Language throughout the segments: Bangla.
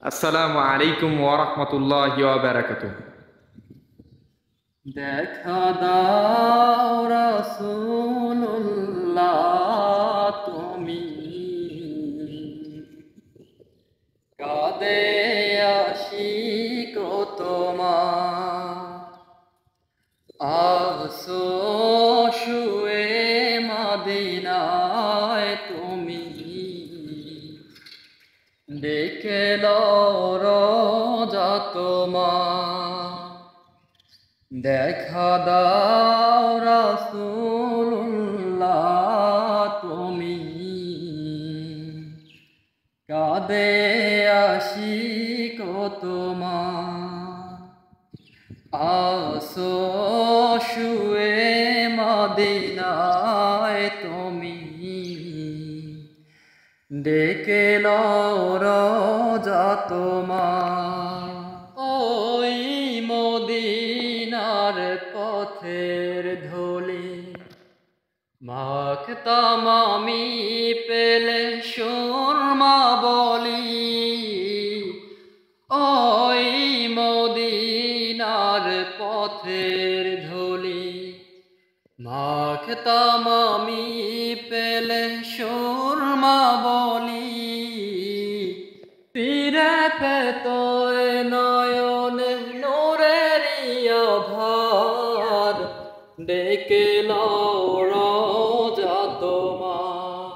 আসসালামু আলাইকুম ওয়া রাহমাতুল্লাহি ওয়া বারাকাতুহু। দেখা দাও রাসূলুল্লাহ তুমি কাঁদে আশিক তোমার আসো শুয়ে মদিনায় তুমি দেখে লও রোজা তোমার দেখা দাও রাসূলুল্লাহ তুমি কাঁদে আশিক তোমার আসো শুয়ে মদিনায় তুমি ডেকে লও রোজা তোমার ওই মদিনার পথের ধুলি মাখতাম আমি পেলে সুরমা বলি ওই মদিনার পথের ধুলি মাখতাম আমি পেলে সুরমা বলি ফিরে পেত নয়নে নূরের আধার ডেকে লও রোজা তোমার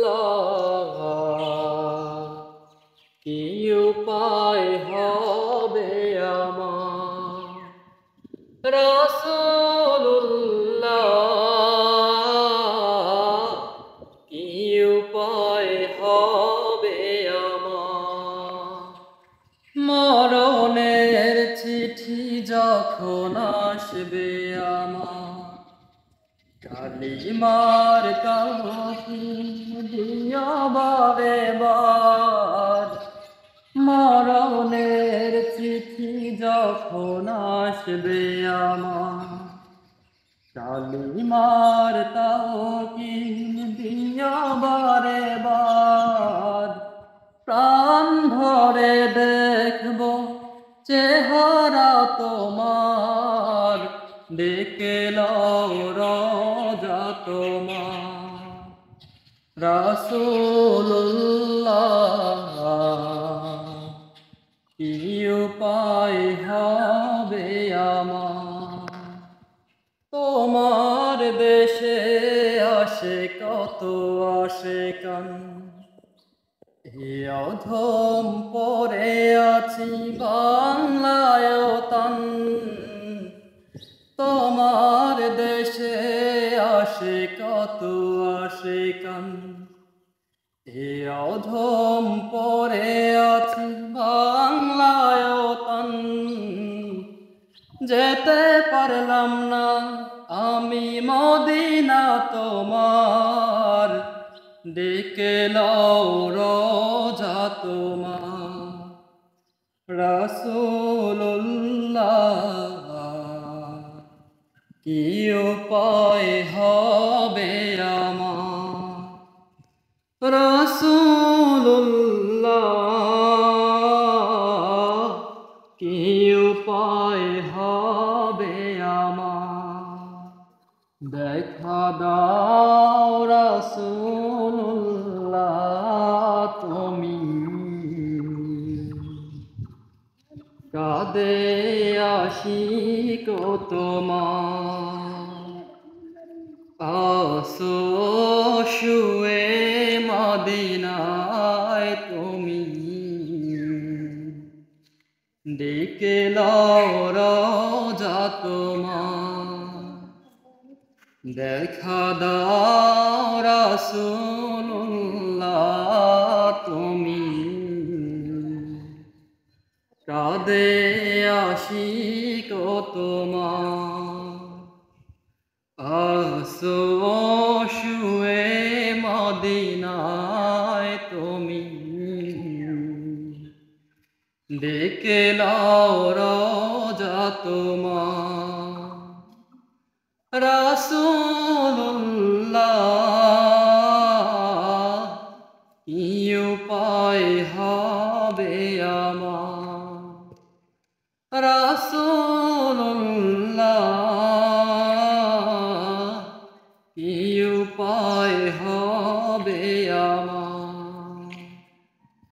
রাসূলুল্লাহ কি উপায় হবে আমার রাসূলুল্লাহ কি উপায় হবে আমার মরণের চিঠি যখন আসবে আমার কালিমার তাওহীদ দিও বারে বার মরণের চিঠি যখন আসবে আমার কালিমার তাওহীদ দিও বারে বার প্রাণ ভরে দেখব চেহারা তোমার ডেকে লও রোজা তোমার রাসূলুল্লাহ কি উপায় হবে আমার তোমার দেশে আসে কত আশিকান অধম পরে আছি বাংলায় তান তোমার দেশে আসে কত আশিকান অধম পরে আছি বাংলায় তান যেতে পারলাম না আমি মদিনা তোমার ডেকে লও রোজা তোমার রাসূলুল্লাহ কি উপায় হবে আমার রাসূলুল্লাহ কি উপায় হবে আমার দেখা দাও রাসূলুল্লাহ তুমি কাঁদে আশিক তোমার আসো শুয়ে মদিনায় তুমি ডেকে লও রোজা তোমার দেখা দাও রাসূলুল্লাহ তুমি কাঁদে আশিক তোমার আসো শুয়ে মদিনায় তুমি ডেকে লও রোজা তোমার রাসূলুল্লাহ কি উপায় হবে আমার রাসূলুল্লাহ কি উপায় হবে আমার